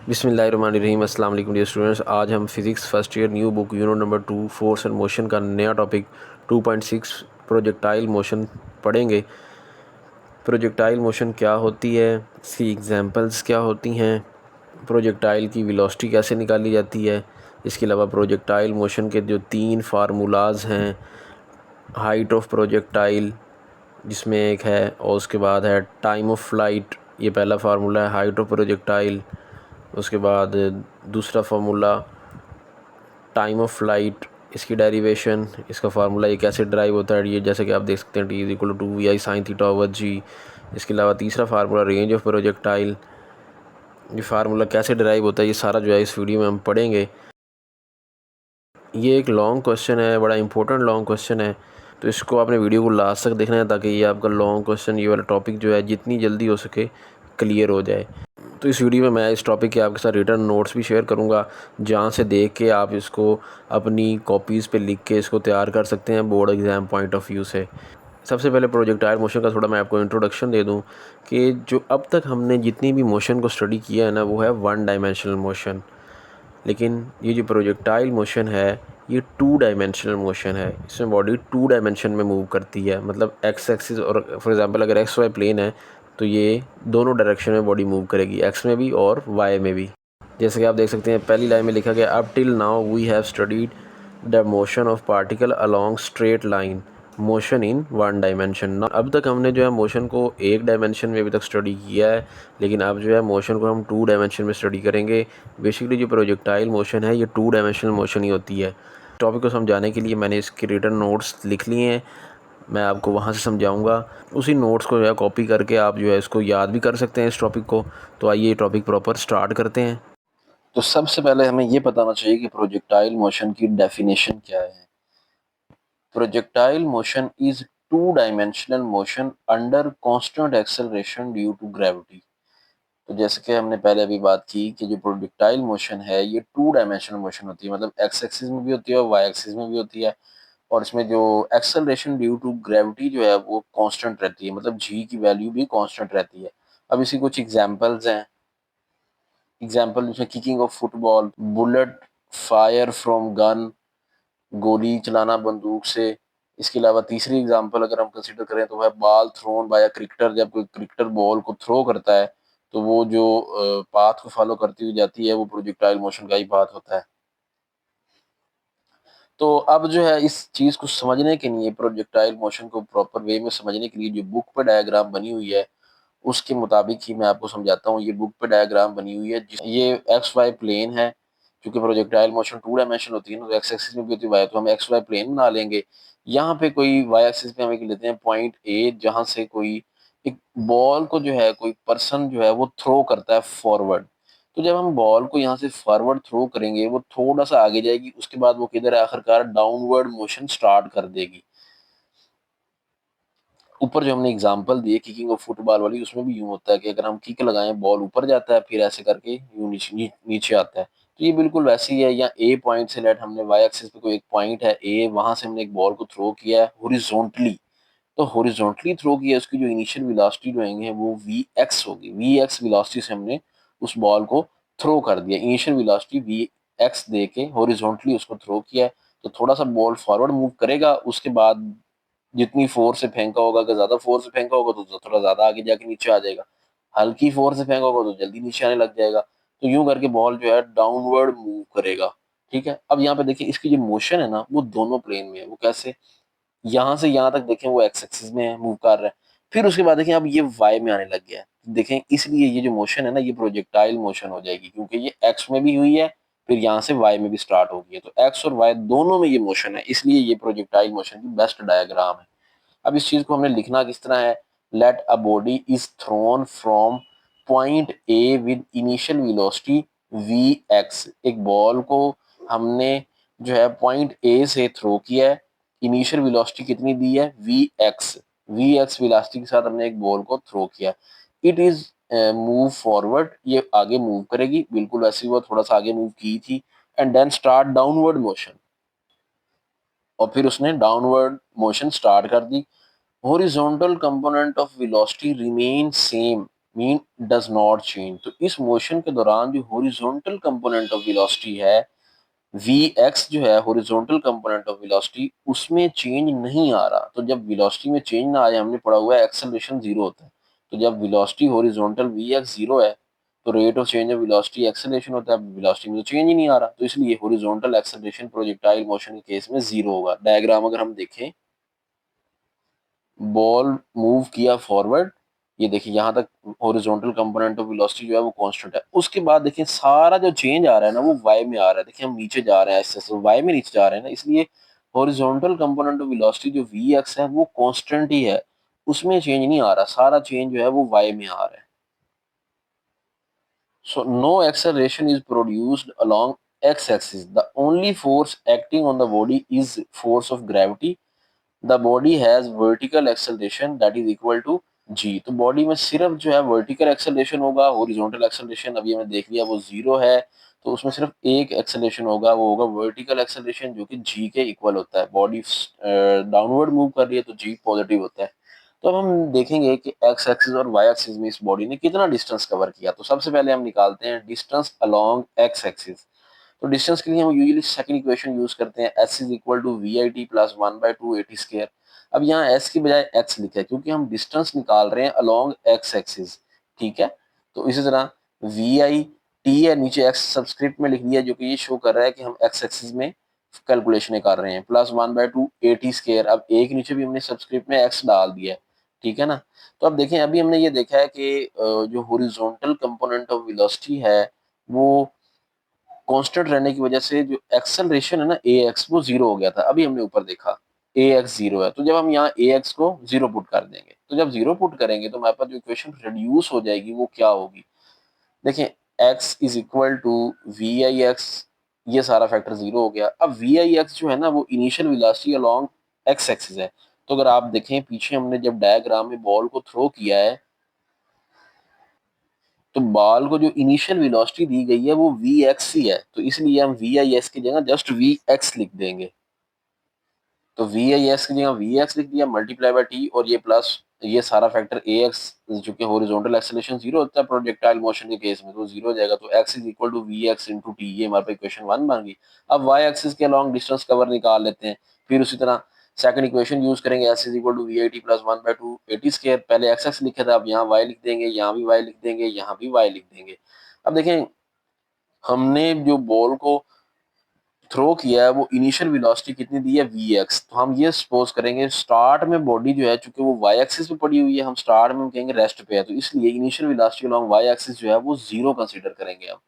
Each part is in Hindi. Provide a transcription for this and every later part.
बिस्मिल्लाहिर्रहमानिर्रहीम। अस्सलाम वालेकुम डियर स्टूडेंट्स। आज हम physics first year new book unit number 2 force and motion का नया टॉपिक 2.6 प्रोजेक्टाइल मोशन पढ़ेंगे। प्रोजेक्टाइल मोशन क्या होती है, इसकी एग्जांपल्स क्या होती हैं, प्रोजेक्टाइल की वेलोसिटी कैसे निकाली जाती है। इसके अलावा प्रोजेक्टाइल मोशन के जो 3 फार्मूलाज हैं, हाइट ऑफ प्रोजेक्टाइल जिसमें एक है, और उसके बाद है टाइम ऑफ फ्लाइट, ये पहला फार्मूला है हाइट ऑफ प्रोजेक्टाइल। उसके बाद दूसरा फार्मूला टाइम ऑफ फ्लाइट, इसकी डेरिवेशन, इसका फार्मूला ये कैसे ड्राइव होता है, ये जैसे कि आप देख सकते हैं T is equal to we I sine theta over G. इसके अलावा तीसरा फार्मूला रेंज ऑफ प्रोजेक्टाइल, ये फार्मूला कैसे ड्राइव होता है, ये सारा जो है इस वीडियो में हम पढ़ेंगे। ये एक लॉन्ग क्वेश्चन है, बड़ा इंपॉर्टेंट लॉन्ग क्वेश्चन है, तो इसको आपने वीडियो को लास्ट तक देखना है ताकि ये आपका लॉन्ग क्वेश्चन, ये वाला टॉपिक जो है जितनी जल्दी हो सके क्लियर हो जाए। तो इस वीडियो में मैं इस टॉपिक के आपके साथ रिटर्न नोट्स भी शेयर करूंगा, जहां से देख के आप इसको अपनी कॉपीज़ पे लिख के इसको तैयार कर सकते हैं board exam point of view से। सबसे पहले प्रोजेक्टाइल मोशन का थोड़ा मैं आपको इंट्रोडक्शन दे दूं कि जो अब तक हमने जितनी भी मोशन को स्टडी किया है ना, वो है वन डायमेंशनल मोशन। लेकिन ये जो प्रोजेक्टाइल मोशन है, ये टू डायमेंशनल मोशन है। इसमें बॉडी टू डायमेंशन में मूव करती है, मतलब एक्स एक्सिस, और फॉर एग्जांपल अगर एक्स वाई प्लेन है तो ये दोनों डायरेक्शन में बॉडी मूव करेगी, एक्स में भी और वाई में भी। जैसे कि आप देख सकते हैं पहली लाइन में लिखा गया, up till now we have studied the motion of particle along straight line motion in one dimension. अब तक हमने जो है मोशन को एक डायमेंशन में अभी तक स्टडी किया है, लेकिन अब जो है मोशन को हम टू डायमेंशन में स्टडी करेंगे। बेसिकली जो प्रोजेक्टाइल मोशन है, ये टू डायमेंशनल मोशन ही होती है। टॉपिक को समझाने के लिए मैंने इसके रिटन नोट्स लिख लिए हैं, मैं आपको वहाँ से समझाऊंगा। उसी नोट्स को जो है कॉपी करके आप जो है इसको याद भी कर सकते हैं इस टॉपिक को। तो आइए टॉपिक प्रॉपर स्टार्ट करते हैं। तो सबसे पहले हमें ये बताना चाहिए कि प्रोजेक्टाइल मोशन की डेफिनेशन क्या है। Projectile motion is two dimensional motion under constant acceleration due to gravity. तो जैसे कि हमने पहले अभी बात की कि जो प्रोजेक्टाइल मोशन है, ये टू डायमेंशनल मोशन होती है, मतलब एक्स एक्सिस में भी होती है और वाई एक्सिस में भी होती है। और इसमें जो एक्सेलरेशन ड्यू टू ग्रेविटी जो है वो कांस्टेंट रहती है, मतलब जी की वैल्यू भी कांस्टेंट रहती है। अब इसी कुछ एग्जांपल्स हैं। एग्जांपल इसमें kicking off football, bullet fire from gun, गोली चलाना बंदूक से। इसके अलावा तीसरी एग्जांपल अगर हम कंसीडर करें तो है ball thrown by a cricketer. जब कोई क्रिकेटर बॉल को थ्रो करता है तो वो जो पाथ को फॉलो करती हुई जाती है, वो प्रोजेक्टाइल मोशन का ही पाथ होता है। तो अब जो है इस चीज को समझने के लिए, प्रोजेक्टाइल मोशन को प्रॉपर वे में समझने के लिए जो बुक पे डायग्राम बनी हुई है, उसके मुताबिक ही मैं आपको समझाता हूँ। ये बुक पे डायग्राम बनी हुई है, ये एक्स वाई प्लेन है। क्योंकि प्रोजेक्टाइल मोशन टू डायमेंशन होती है ना, तो एक्स एक्सिस में भी होती है वाई, तो हम एक्स वाई प्लेन बना लेंगे। यहाँ पे कोई वाई एक्सिस पे हम एक लेते हैं पॉइंट ए, जहां से कोई एक बॉल को जो है कोई पर्सन जो है वो थ्रो करता है फॉरवर्ड। तो जब हम बॉल को यहाँ से फॉरवर्ड थ्रो करेंगे, वो थोड़ा सा आगे जाएगी, उसके बाद वो किधर है, आखिरकार डाउनवर्ड मोशन स्टार्ट कर देगी। ऊपर जो हमने एग्जांपल दी है किकिंग ऑफ फुटबॉल वाली, उसमें भी यूं होता है कि अगर हम किक लगाएं, बॉल ऊपर जाता है, फिर ऐसे करके यूं नीचे आता है। तो ये बिल्कुल वैसी ही है। या ए पॉइंट से लेट हमने वाई एक्सिस पे कोई एक पॉइंट है ए, वहां से हमने एक बॉल को थ्रो किया है हॉरिजॉन्टली। तो हॉरिजॉन्टली थ्रो किया, उसकी जो इनिशियल वेलोसिटी जो है वो वी एक्स होगी। वी एक्स वेलोसिटी से हमने उस बॉल को थ्रो कर दिया। इनिशियल वेलोसिटी वी एक्स दे के हॉरिजॉन्टली उसको थ्रो किया है। तो थोड़ा सा बॉल फॉरवर्ड मूव करेगा, उसके बाद जितनी फोर्स से फेंका होगा, अगर ज्यादा फोर्स से फेंका होगा तो थोड़ा ज्यादा आगे जाके नीचे आ जाएगा। हल्की फोर्स से फेंका होगा तो जल्दी नीचे आने लग जाएगा। तो यूं करके बॉल जो है डाउनवर्ड मूव करेगा। ठीक है, अब यहाँ पे देखिए इसकी जो मोशन है ना, वो दोनों प्लेन में है। वो कैसे, यहाँ से यहाँ तक देखें वो एक्स एक्सिस में है, मूव कर रहा है। फिर उसके बाद देखें अब ये वाई में आने लग गया है। देखें, इसलिए ये जो मोशन है ना, ये प्रोजेक्टाइल मोशन हो जाएगी, क्योंकि ये एक्स में भी हुई है, फिर यहाँ से वाई में भी स्टार्ट हो गई है। तो एक्स और वाई दोनों में ये मोशन है, इसलिए ये प्रोजेक्टाइल मोशन की बेस्ट डायग्राम है। अब इस चीज को हमने लिखना किस तरह है, let a body is thrown from point A with initial velocity V X. एक बॉल को हमने जो है पॉइंट ए से थ्रो किया है, इनिशियल वेलोसिटी कितनी दी है, V X. V X velocity के साथ हमने एक बॉल को थ्रो किया। इट इज मूव फॉरवर्ड, ये आगे मूव करेगी, बिल्कुल वैसे ही वो थोड़ा सा आगे मूव की थी। And then start downward motion, और फिर उसने डाउनवर्ड मोशन स्टार्ट कर दी। Horizontal component of velocity remain same, mean does not change. तो इस मोशन के दौरान जो हॉरिजॉन्टल कंपोनेंट ऑफ वेलोसिटी है वी एक्स जो है हॉरिजॉन्टल कंपोनेंट ऑफ वेलोसिटी उसमें चेंज नहीं आ रहा। तो जब वेलोसिटी में चेंज ना आए, हमने पढ़ा हुआ है एक्सेलरेशन जीरो होता है। तो जब velocity horizontal V X zero है तो rate of change of velocity acceleration होता है, वेलोसिटी में तो चेंज ही नहीं आ रहा। तो इसलिए हॉरिजॉन्टल एक्सेलरेशन प्रोजेक्टाइल मोशन के केस में जीरो होगा। डायग्राम अगर हम देखें, बॉल मूव किया फॉरवर्ड, ये देखिए यहाँ तक हॉरिजॉन्टल कंपोनेंट ऑफ वेलोसिटी जो है वो कांस्टेंट है। उसके बाद देखिए सारा जो चेंज आ रहा है ना वो वाई में आ रहा है। देखिए हम नीचे जा रहे हैं ऐसे ऐसे वाई में नीचे जा रहे हैं ना, इसलिए हॉरिजॉन्टल कंपोनेंट ऑफ वेलोसिटी जो वी एक्स है वो कांस्टेंट ही है, उसमें चेंज नहीं आ रहा। सारा चेंज जो है वो वाई में आ रहा है। So no acceleration is produced along x-axis. The only force acting on the body is force of gravity. The body has vertical acceleration that is equal to g। तो बॉडी में सिर्फ जो है वर्टिकल एक्सेलरेशन होगा, हॉरिजॉन्टल एक्सेलरेशन अभी हमें देख लिया वो जीरो है। तो उसमें सिर्फ एक एक्सेलरेशन होगा, वो होगा वर्टिकल एक्सेलरेशन जो कि जी के इक्वल होता है। बॉडी डाउनवर्ड मूव कर रही है तो जी पॉजिटिव होता है। तो अब हम देखेंगे कि एक्स एक्सिस और वाई एक्सिस में इस बॉडी ने कितना डिस्टेंस कवर किया। तो सबसे पहले हम निकालते हैं डिस्टेंस अलोंग एक्स एक्सिस। तो डिस्टेंस के लिए हम यूजुअली सेकंड इक्वेशन यूज करते हैं, S is equal to we I T plus one by two A T square. अब यहाँ एस की बजाय एक्स लिखा है क्योंकि हम डिस्टेंस निकाल रहे हैं अलोंग एक्स एक्सिस। ठीक है, तो इसी तरह वी आई टी है, नीचे एक्स सब्सक्रिप्ट में लिख दिया जो कि ये शो कर रहा है कि हम एक्स एक्सिस में कैलकुलेशन कर रहे हैं, plus one by two A T square. अब एक नीचे भी हमने सब्सक्रिप्ट में एक्स डाल दिया है। ठीक है ना। तो अब देखें, अभी हमने ये देखा है कि जो हॉरिजॉन्टल कंपोनेंट ऑफ वेलोसिटी है वो कांस्टेंट रहने की वजह से जो एक्सेलरेशन है ना ए एक्स वो जीरो हो गया था। अभी हमने ऊपर देखा ए एक्स जीरो है, तो जब हम यहाँ ए एक्स को जीरो पुट कर देंगे, तो जब जीरो पुट करेंगे तो हमारे पास जो इक्वेशन रिड्यूस हो जाएगी वो क्या होगी। देखें, X is equal to we I X, ये सारा फैक्टर जीरो हो गया। अब वी आई एक्स जो है ना वो initial velocity along X axis है। तो अगर आप देखें पीछे हमने जब डायग्राम में बॉल को थ्रो किया है तो बॉल को जो इनिशियल वेलोसिटी दी गई है वो वी एक्स ही है, तो इसलिए हम वी आई एस की जगह जस्ट वी एक्स लिख देंगे। तो वी आई एस की जगह वी एक्स लिख दिया मल्टीप्लाई बाय टी, और ये प्लस ये सारा फैक्टर ए एक्स जो कि हॉरिजॉन्टल एक्सेलरेशन जीरो होता है प्रोजेक्टाइल मोशन के केस में, तो जीरो हो जाएगा। तो x is equal to v x into t, ये हमारे इक्वेशन वन बन गई। अब वाई एक्सिस के अलॉन्ग डिस्टेंस कवर निकाल लेते हैं। फिर उसी तरह सेकंड इक्वेशन यूज करेंगे, s is equal to we I T plus one by two A t square. पहले एक्स एक्स लिखा था, अब यहाँ वाई लिख देंगे, यहाँ भी वाई लिख देंगे, यहाँ भी वाई लिख देंगे। अब देखें, हमने जो बॉल को थ्रो किया है वो इनिशियल वेलोसिटी कितनी दी है वी एक्स। तो हम ये सपोज करेंगे स्टार्ट में बॉडी जो है चूंकि वो वाई एक्सिस पे पड़ी हुई है, हम स्टार्ट में हम कहेंगे रेस्ट पे है, तो इसलिए initial velocity along y axis जो है वो जीरो कंसीडर करेंगे हम।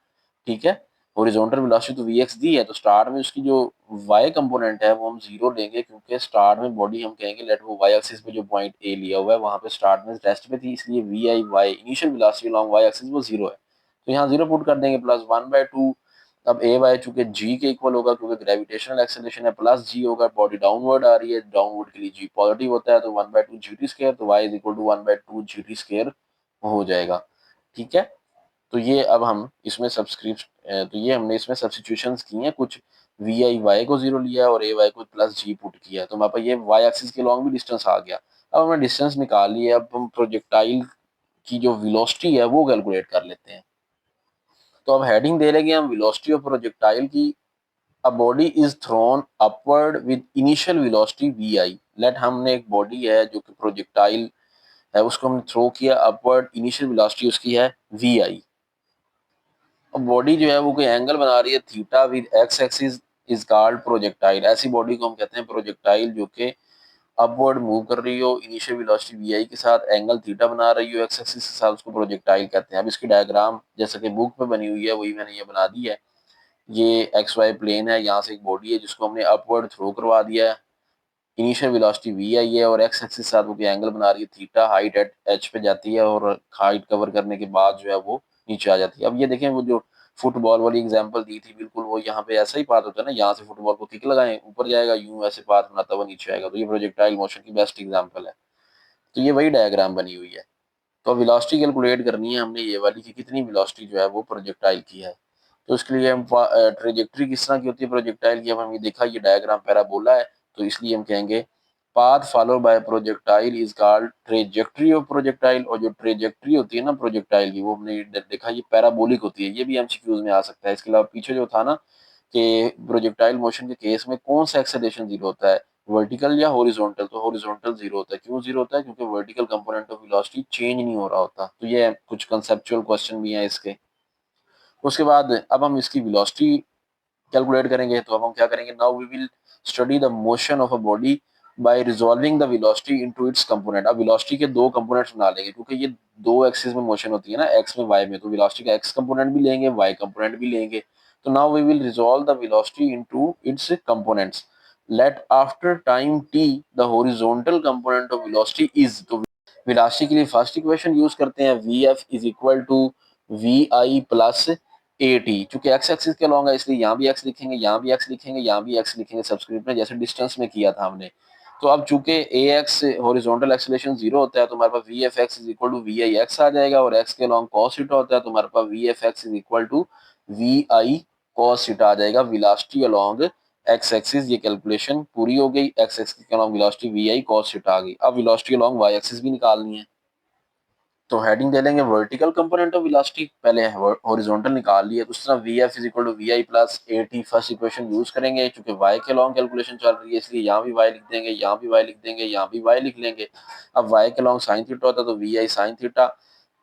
ठीक है, हॉरिजॉन्टल वेलोसिटी तो वी एक्स दी है, तो स्टार्ट में उसकी जो वाई कंपोनेंट है वो हम जीरो लेंगे क्योंकि स्टार्ट में बॉडी हम कहेंगे लेट वो वाई एक्सिस पे जो पॉइंट ए लिया हुआ है वहां पे स्टार्ट में रेस्ट पे थी, इसलिए v i y initial velocity along y axis वो जीरो है। तो यहाँ जीरो पुट कर देंगे प्लस वन बाय टू। अब ए वाई चूंकि जी के इक्वल होगा क्योंकि ग्रेविटेशनल एक्सेलरेशन है, प्लस जी होगा, बॉडी डाउनवर्ड आ रही है, डाउनवर्ड के लिए जी पॉजिटिव होता है, तो one by two G T square, तो Y is equal to one by two G T square हो जाएगा। ठीक है, तो ये अब हम इसमें सब्सक्रिप्ट तो ये हमने इसमें सब्सटीट्यूशंस की हैं कुछ, वी आई वाई को जीरो लिया और ए वाई को प्लस जी पुट किया, तो हमारे पास ये वाई एक्सिस के लॉन्ग भी डिस्टेंस आ गया। अब हमने डिस्टेंस निकाल लिया, अब हम प्रोजेक्टाइल की जो वेलोसिटी है वो कैलकुलेट कर लेते हैं। तो अब हेडिंग दे लेंगे हम वेलोसिटी ऑफ प्रोजेक्टाइल की। A body is thrown upward with initial velocity vi। Let हमने एक बॉडी है जो कि प्रोजेक्टाइल है, उसको हमने थ्रो किया अपवर्ड, इनिशियल वेलोसिटी उसकी है vi। अब बॉडी जो है वो कोई एंगल बना रही है theta with x axis is called projectile. ऐसी बॉडी को हम कहते हैं प्रोजेक्टाइल जो कि अपवर्ड मूव कर रही हो इनिशियल वेलोसिटी vi के साथ, एंगल थीटा बना रही हो एक्स एक्सिस के साथ, उसको प्रोजेक्टाइल कहते हैं। अब इसकी डायग्राम जैसे कि बुक में बनी हुई है वही मैंने ये बना दी है। ये एक्स वाई प्लेन है, यहाँ से एक बॉडी है जिसको हमने अपवर्ड थ्रो करवा दिया है, इनिशियल वेलोसिटी वी आई है और एक्स एक्सिस के साथ वो एंगल बना रही है थीटा, हाइट एट एच पे जाती है और हाइट कवर करने के बाद जो है वो नीचे आ जाती है। अब ये देखें, वो जो फुटबॉल वाली एग्जांपल दी थी बिल्कुल वो यहाँ पे ऐसा ही पाथ होता है ना, यहाँ से फुटबॉल को किक लगाएं ऊपर जाएगा, यूं ऐसे पाथ बनाता हुआ नीचे आएगा। तो ये प्रोजेक्टाइल मोशन की बेस्ट एग्जांपल है। तो ये वही डायग्राम बनी हुई है। तो वेलोसिटी कैलकुलेट करनी है हमने ये वाली कि कितनी वेलोसिटी जो है वो प्रोजेक्टाइल की है। तो इसके लिए हम ट्रेजेक्ट्री किस तरह की होती है प्रोजेक्टाइल की, अब हम ये देखा ये डायग्राम पैराबोला है, तो इसलिए हम कहेंगे path follow by projectile is called trajectory of projectile. और जो ट्रेजेक्ट्री होती है ना प्रोजेक्टाइल की, वो हमने देखा ये पैराबोलिक होती है। ये भी एमसीक्यूज में आ सकता है। इसके अलावा पीछे जो था ना कि प्रोजेक्टाइल मोशन के केस में कौन सा एक्सेलरेशन जीरो होता है, वर्टिकल या हॉरिजॉन्टल, तो हॉरिजॉन्टल जीरो होता है। क्यों जीरो होता है? क्योंकि vertical component of velocity change नहीं हो रहा होता। तो ये कुछ कंसेप्चुअल क्वेश्चन भी हैं इसके। उसके बाद अब हम इसकी वेलोसिटी कैलकुलेट करेंगे। तो अब हम क्या करेंगे, now we will study the motion of a body by resolving the velocity into its component. अब वेलोसिटी के दो कंपोनेंट्स बना लेंगे, क्योंकि ये दो एक्सिस में मोशन होती है ना, एक्स में वाई में, तो वेलोसिटी का एक्स कंपोनेंट भी लेंगे, वाई कंपोनेंट भी लेंगे। तो now we will resolve the velocity into its components. Let after time t the horizontal component of velocity is, तो वेलोसिटी के लिए फर्स्ट इक्वेशन यूज करते हैं, v f is equal to we i plus a t. चूंकि एक्स एक्सिस के लॉन्ग है इसलिए यहाँ भी एक्स लिखेंगे, यहाँ भी एक्स लिखेंगे, यहाँ भी एक्स लिखेंगे सबस्क्रिप्ट में, जैसे डिस्टेंस में किया था हमने। तो अब चूंकि A X horizontal acceleration zero होता है, तो हमारे पास V F X is equal to we I X आ जाएगा, और एक्स के लॉन्ग कॉस थीटा होता है, तो हमारे पास V F X is equal to we I cos theta आ जाएगा। वेलोसिटी अलोंग एक्स एक्सिस, ये कैलकुलेशन पूरी हो गई। एक्स एक्सिस के अलोंग वेलोसिटी वी आई कॉस थीटा आ गई। अब वेलोसिटी अलोंग वाई एक्सिस भी निकालनी है, तो हेडिंग दे लेंगे वर्टिकल कंपोनेंट ऑफ वेलोसिटी, पहले हॉरिजॉन्टल निकाल लिया। तो उस तरह v f is equal to we i plus a t first equation use करेंगे। चूंकि वाई के लॉन्ग कैलकुलेशन चल रही है इसलिए यहाँ भी वाई लिख देंगे, यहाँ भी वाई लिख देंगे, यहाँ भी वाई लिख लेंगे। अब वाई के लॉन्ग साइन थीटा होता है, तो वी आई साइन थीटा।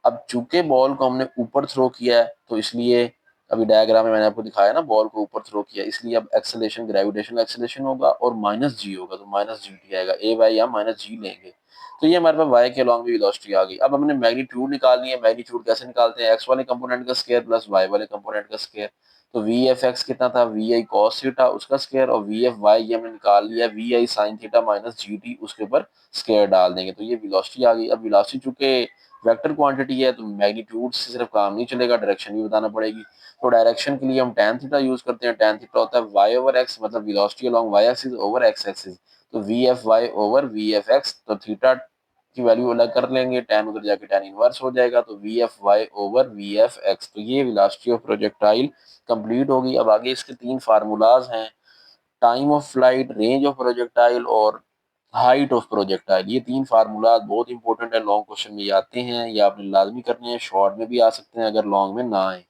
अब चूंकि बॉल को हमने ऊपर थ्रो किया है, तो इसलिए अभी डायग्राम में मैंने आपको दिखाया ना, बॉल को ऊपर थ्रो किया, इसलिए अब एक्सेलेरेशन ग्रेविटेशनल एक्सेलेरेशन होगा और माइनस जी होगा, तो माइनस जी टी आएगा। ए वाई या माइनस जी लेंगे, तो ये हमारे पास वाई के अलॉन्ग भी वेलोसिटी आ गई। अब हमने मैग्नीट्यूड निकालनी है। मैग्नीट्यूड कैसे निकालते हैं, एक्स वाले कंपोनेंट का स्क्वायर प्लस वाई वाले कंपोनेंट का स्क्वायर। तो वी एफ एक्स कितना था, वी आई कॉस थीटा उसका स्क्वायर, और वी एफ वाई ये हमने निकाल लिया वी आई sine theta minus g t, उसके ऊपर स्क्वायर डाल देंगे, तो ये वेलोसिटी आ गई। अब वेलोसिटी चूंकि वेक्टर क्वांटिटी है, तो मैग्नीट्यूड से सिर्फ काम नहीं चलेगा, डायरेक्शन भी बताना पड़ेगी। तो डायरेक्शन के लिए हम tan थीटा यूज करते हैं। tan थीटा होता है y ओवर x, मतलब velocity along y axis over x axis. तो V F Y over V F x, तो थीटा की वैल्यू अलग कर लेंगे, tan उधर जाके tan इनवर्स हो जाएगा, तो V F Y over V F x. तो ये वेलोसिटी ऑफ प्रोजेक्टाइल कंप्लीट होगी। अब आगे इसके तीन फार्मूलाज हैं, time of flight, range of projectile और हाइट ऑफ प्रोजेक्टाइल। ये तीन फार्मूला बहुत इंपॉर्टेंट है, लॉन्ग क्वेश्चन में आते हैं, या आपने लाजमी करने हैं, शॉर्ट में भी आ सकते हैं अगर लॉन्ग में ना आए।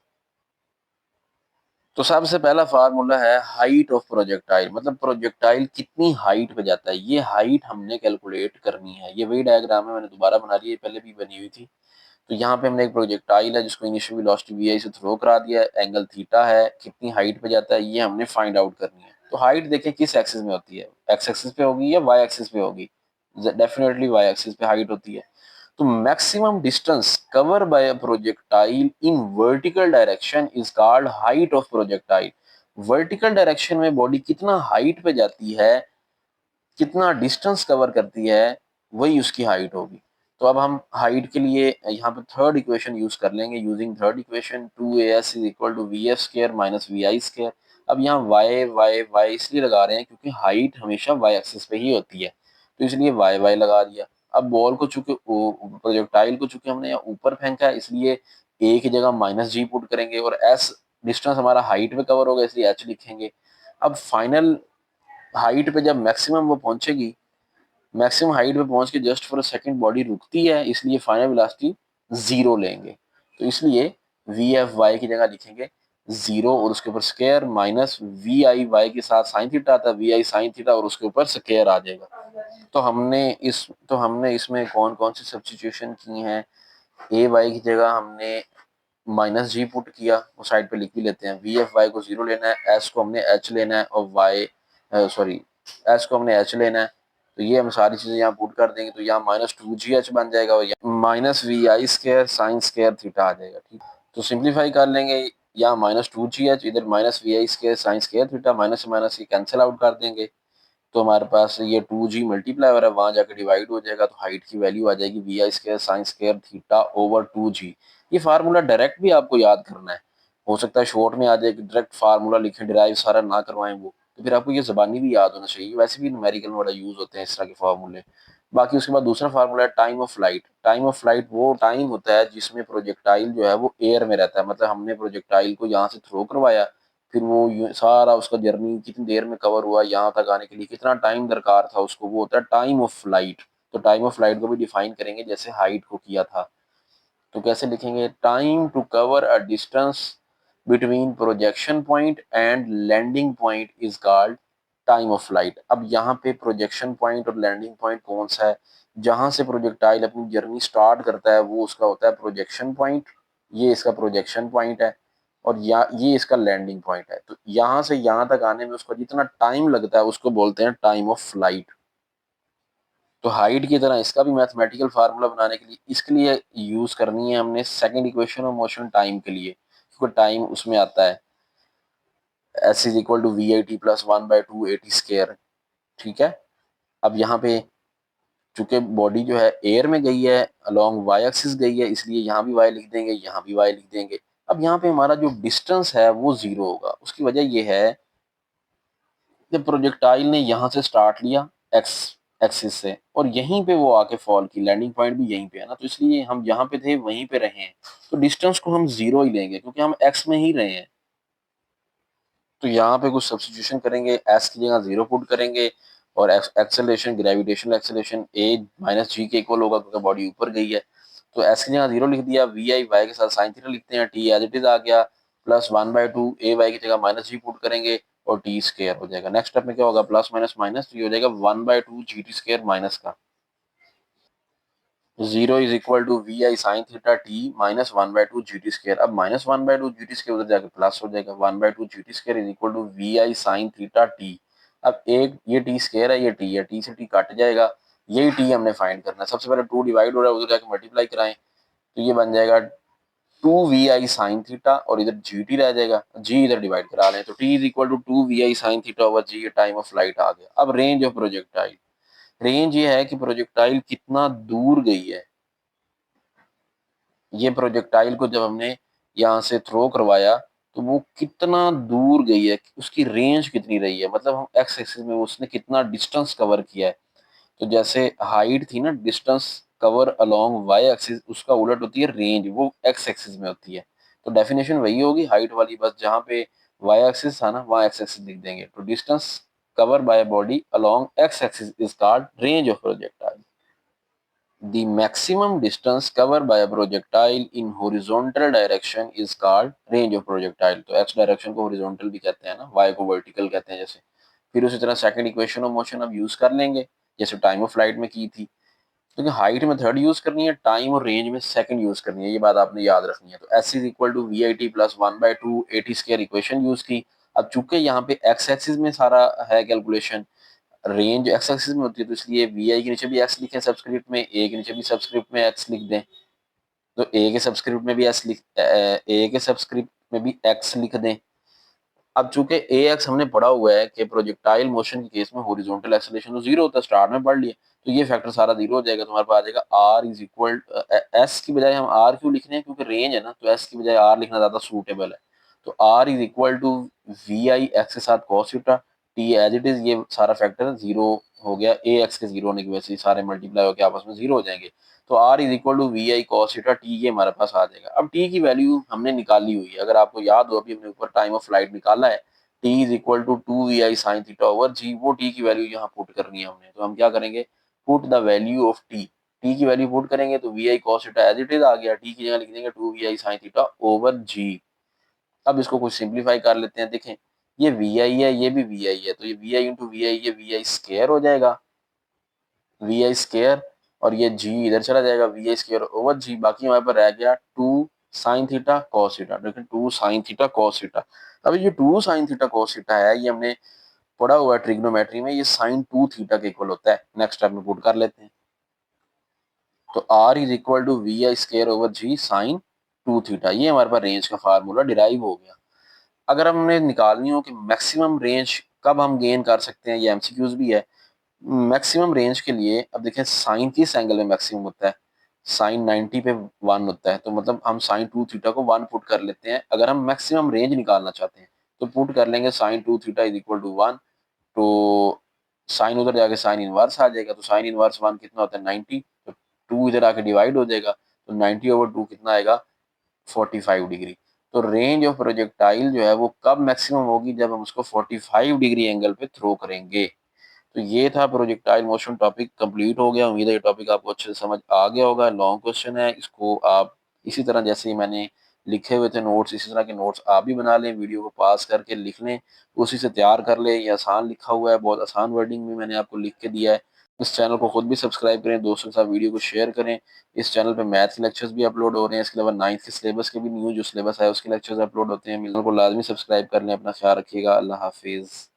तो सबसे पहला फार्मूला है हाइट ऑफ प्रोजेक्टाइल, मतलब प्रोजेक्टाइल कितनी हाइट पे जाता है, ये हाइट हमने कैलकुलेट करनी है। ये वही डायग्राम है, मैंने दोबारा बना ली है, पहले भी बनी हुई थी। तो यहाँ पे हमने एक प्रोजेक्टाइल है जिसको इनिशियल वेलोसिटी वी आई से थ्रो करा दिया है, एंगल थीटा है, कितनी हाइट पे जाता है ये हमने फाइंड आउट करनी है। तो हाइट देखें किस एक्सिस में होती है, एक्स एक्सिस पे होगी या वाई एक्सिस पे होगी, डेफिनेटली वाई एक्सिस पे हाइट होती है। तो maximum distance cover by a projectile in vertical direction is called height of projectile. Vertical direction में बॉडी कितना हाइट पे जाती है, कितना डिस्टेंस कवर करती है, वही उसकी हाइट होगी। तो अब हम हाइट के लिए यहाँ पे थर्ड इक्वेशन यूज कर लेंगे। Using third equation 2as is equal to v f square minus we I square. अब यहाँ वाई वाई वाई इसलिए लगा रहे हैं क्योंकि हाइट हमेशा वाई एक्सिस पे ही होती है, तो इसलिए वाई वाई लगा दिया। अब बॉल को चूंकि प्रोजेक्टाइल को चूंकि हमने यहाँ ऊपर फेंका है, इसलिए ए की जगह माइनस जी पुट करेंगे, और एस डिस्टेंस हमारा हाइट में कवर होगा इसलिए एच लिखेंगे। अब फाइनल हाइट पे जब मैक्सिमम वो पहुंचेगी, मैक्सिमम हाइट पे पहुंच के just for a second body रुकती है, इसलिए फाइनल वेलोसिटी जीरो लेंगे। तो इसलिए वी एफ वाई की जगह लिखेंगे जीरो, और उसके ऊपर square minus we i y के साथ साइन थीटा आता है, वी आई साइन थीटा, और उसके ऊपर स्क्वायर आ जाएगा। तो हमने इसमें कौन कौन सी सब्स्टिट्यूशन की हैं, ए वाई की जगह हमने माइनस जी पुट किया, वो साइड पे लिख भी लेते हैं। वी एफ वाई को जीरो लेना है, एस को हमने एच लेना है, और वाई सॉरी एस को हमने एच लेना है। तो ये हम सारी चीजें यहाँ पुट कर देंगे, तो यहाँ माइनस टू जी एच बन जाएगा, और minus we I square sine square theta आ जाएगा। ठीक, तो सिंप्लीफाई कर लेंगे, यहाँ माइनस टू जी एच, इधर minus we I square sine square theta, minus से माइनस ये कैंसिल आउट कर देंगे, तो हमारे पास ये टू जी मल्टीप्लाई हो रहा है, वहां जाकर डिवाइड हो जाएगा, तो हाइट की वैल्यू आ जाएगी वी आई square sine square theta over two G. ये फार्मूला डायरेक्ट भी आपको याद करना है, हो सकता है शॉर्ट में आ जाए कि डायरेक्ट फार्मूला लिखें, डिराइव सारा ना करवाएं वो, तो फिर आपको ये जबानी भी याद होना चाहिए। वैसे भी न्यूमेरिकल में बड़ा यूज होते हैं इस तरह के फार्मूले। बाकी उसके बाद दूसरा फार्मूला है time of flight. Time of flight वो टाइम होता है जिसमें प्रोजेक्टाइल जो है वो एयर में रहता है, मतलब हमने प्रोजेक्टाइल को यहाँ से थ्रो करवाया, फिर वो सारा उसका जर्नी कितनी देर में कवर हुआ, यहाँ तक आने के लिए कितना टाइम दरकार था उसको, वो होता है टाइम ऑफ फ्लाइट। तो टाइम ऑफ फ्लाइट को भी डिफाइन करेंगे जैसे हाइट को किया था। तो कैसे लिखेंगे, time to cover a distance between projection point and landing point is called time of flight. अब यहाँ पे प्रोजेक्शन पॉइंट और लैंडिंग पॉइंट कौन सा है, जहां से प्रोजेक्टाइल अपनी जर्नी स्टार्ट करता है वो उसका होता है प्रोजेक्शन पॉइंट, ये इसका प्रोजेक्शन पॉइंट है, और ये इसका लैंडिंग पॉइंट है। तो यहाँ से यहाँ तक आने में उसका जितना टाइम लगता है उसको बोलते हैं टाइम ऑफ फ्लाइट। तो हाइट की तरह इसका भी मैथमेटिकल फार्मूला बनाने के लिए इसके लिए यूज करनी है हमने second equation of motion time के लिए, क्योंकि टाइम उसमें आता है s is equal to we I T plus 1/2 AT square. ठीक है। अब यहाँ पे चूंकि बॉडी जो है एयर में गई है, अलोंग वाई एक्सिस गई है, इसलिए यहाँ भी वाई लिख देंगे, यहाँ भी वाई लिख देंगे। अब यहाँ पे हमारा जो डिस्टेंस है वो जीरो होगा। उसकी वजह ये है कि प्रोजेक्टाइल ने यहाँ से स्टार्ट लिया एक्स एक्सिस से, और यहीं पे वो आके फॉल की, लैंडिंग पॉइंट भी यहीं पे है ना, तो इसलिए हम जहाँ पे थे वहीं पे रहे हैं। तो डिस्टेंस को हम जीरो ही लेंगे क्योंकि हम एक्स में ही रहे हैं। तो यहाँ पे कुछ सब्स्टिट्यूशन करेंगे, एस की जगह जीरो पुट करेंगे, और एक्सेलरेशन, ग्रेविटेशनल एक्सेलरेशन ए माइनस जी के इक्वल होगा क्योंकि बॉडी ऊपर गई है। तो एस की जगह जीरो लिख दिया, वी आई वाई के साथ साइन थीटा लिखते हैं, टी एज इट इज आ गया, प्लस 1/2 ए वाई की जगह माइनस जी पुट करेंगे और टी स्क्वायर हो जाएगा। नेक्स्ट स्टेप में क्या होगा, प्लस माइनस माइनस, तो ये हो जाएगा 1/2 जी टी स्क्वायर माइनस का, zero is equal to we I sine theta t minus 1/2 g T square. अब माइनस 1/2 जी टी स्क्वायर उधर जाके प्लस हो जाएगा, 1/2 g T square is equal to we I sine theta t. अब एक ये टी स्क्वायर है, ये टी है, टी से टी कट जाएगा, यही टी हमने फाइंड करना है। सबसे पहले टू डिवाइड हो रहा है, उधर जाके मल्टीप्लाई कराएं, तो ये बन जाएगा 2 vi साइन थीटा, और इधर जी टी रह जाएगा, जी इधर डिवाइड करा लें, तो T is equal to 2 vi sine theta over G, ये टाइम ऑफ फ्लाइट आ गया। अब रेंज ऑफ प्रोजेक्टाइल, रेंज ये है कि प्रोजेक्टाइल कितना दूर गई है। ये प्रोजेक्टाइल को जब हमने यहाँ से थ्रो करवाया तो वो कितना दूर गई है, उसकी रेंज कितनी रही है, मतलब हम एक्स एक्सिस में उसने कितना डिस्टेंस कवर किया है। तो जैसे हाइट थी ना, distance cover along y axis, उसका उलट होती है रेंज, वो एक्स एक्सिस में होती है। तो डेफिनेशन वही होगी हाइट वाली, बस जहाँ पे वाई एक्सिस था ना वहाँ एक्स एक्सिस लिख देंगे। तो distance cover by body along X axis is called range of projectile. The maximum distance covered by a projectile in horizontal direction is called range of projectile। तो x डायरेक्शन को horizontal भी कहते हैं ना, y को vertical कहते हैं जैसे। फिर उसी तरह सेकंड इक्वेशन ऑफ मोशन अब यूज कर लेंगे जैसे टाइम ऑफ फ्लाइट में की थी, क्योंकि हाइट में थर्ड यूज करनी है, टाइम और रेंज में सेकंड यूज करनी है, ये बात आपने याद रखनी है। तो s is equal to we I T plus 1/2 AT square equation use की। अब चूंकि यहाँ पे x एक्सिस में सारा है कैलकुलेशन, रेंज एक्स एक्सिस में होती है, तो इसलिए वी आई के नीचे भी एक्स लिखें सब्सक्रिप्ट में, ए के नीचे भी सब्सक्रिप्ट में एक्स लिख दें। तो ए के सब्सक्रिप्ट में भी एस लिख, ए के सब्सक्रिप्ट में भी एक्स लिख दें। अब चूंकि ए एक्स हमने पढ़ा हुआ है कि प्रोजेक्टाइल मोशन के केस में हॉरिजॉन्टल एक्सेलरेशन तो जीरो होता है, स्टार्ट में पढ़ लिया, तो ये फैक्टर सारा जीरो हो जाएगा। तुम्हारे पास आ जाएगा आर इज इक्वल, एस की बजाय हम आर क्यों लिख रहे हैं, क्योंकि रेंज है ना, तो एस की बजाय आर लिखना ज्यादा सूटेबल है। तो r is equal to we I x के साथ cos theta, t as it is, ये सारा फैक्टर जीरो हो गया, ए एक्स के जीरो होने की वजह से सारे मल्टीप्लाई होकर आपस में जीरो हो जाएंगे। तो r is equal to we I cos theta t, ये हमारे पास आ जाएगा। अब टी की वैल्यू हमने निकाली हुई है, अगर आपको याद हो, अभी हमने ऊपर टाइम ऑफ फ्लाइट निकाला है, T is equal to 2 vi sine theta over G, वो टी की वैल्यू यहाँ पुट करनी है हमने। तो हम क्या करेंगे, put the value of T, T की वैल्यू पुट करेंगे तो V I cos theta as it is आ गया, टी की जगह लिख देंगे 2 vi sine theta over G. अब इसको कुछ सिंप्लीफाई कर लेते हैं, देखें ये वी आई है, ये भी वी आई है, तो ये वी आई इंटू वी आई, ये वी आई स्क्वायर हो जाएगा, वी आई स्क्वायर, और ये जी इधर चला जाएगा, वी आई स्क्वायर ओवर जी, बाकी हमारे पास रह गया 2 साइन थीटा कॉस थीटा। देखिए 2 साइन थीटा कॉस थीटा। अब ये 2 साइन थीटा कॉस थीटा है, ये हमने पढ़ा हुआ है ट्रिग्नोमेट्री में, ये sin 2 थीटा के इक्वल होता है। नेक्स्ट स्टेप में पुट कर लेते हैं, तो r is equal to we I square over g sin 2 theta, ये हमारे पास रेंज का फार्मूला डिराइव हो गया। अगर हमने निकालनी हो कि मैक्सिमम रेंज कब हम गेन कर सकते हैं, ये एमसीक्यूज भी है। मैक्सिमम रेंज के लिए अब देखें साइन किस एंगल में मैक्सिमम होता है, साइन 90 पे 1 होता है, तो मतलब हम sin 2 थीटा को 1 पुट कर लेते हैं। अगर हम मैक्सिमम रेंज निकालना चाहते हैं तो पुट कर लेंगे sin 2 theta is equal to 1, तो साइन उधर जाके साइन इनवर्स आ जाएगा, तो साइन इनवर्स 1 कितना होता है 90, तो 2 इधर आके डिवाइड हो जाएगा, तो 90 ओवर 2 कितना आएगा 45 डिग्री। तो रेंज ऑफ प्रोजेक्टाइल जो है वो कब मैक्सिमम होगी, जब हम उसको 45 डिग्री एंगल पे थ्रो करेंगे। तो ये था प्रोजेक्टाइल मोशन टॉपिक, कंप्लीट हो गया। उम्मीद है ये टॉपिक आपको अच्छे से समझ आ गया होगा। लॉन्ग क्वेश्चन है, इसको आप इसी तरह जैसे ही मैंने लिखे हुए थे नोट्स, इसी तरह के नोट्स आप भी बना लें, वीडियो को पास करके लिख लें, उसी से तैयार कर लें। ये आसान लिखा हुआ है, बहुत आसान वर्डिंग में मैंने आपको लिख के दिया है। इस चैनल को खुद भी सब्सक्राइब करें, दोस्तों के साथ वीडियो को शेयर करें। इस चैनल पे मैथ के लेक्चर्स भी अपलोड हो रहे हैं, इसके अलावा 9th के सिलेबस के भी न्यू जो सिलेबस है उसके लेक्चर्स अपलोड होते हैं। चैनल को लाजमी सब्सक्राइब कर लें। अपना ख्याल रखिएगा। अल्लाह हाफिज़।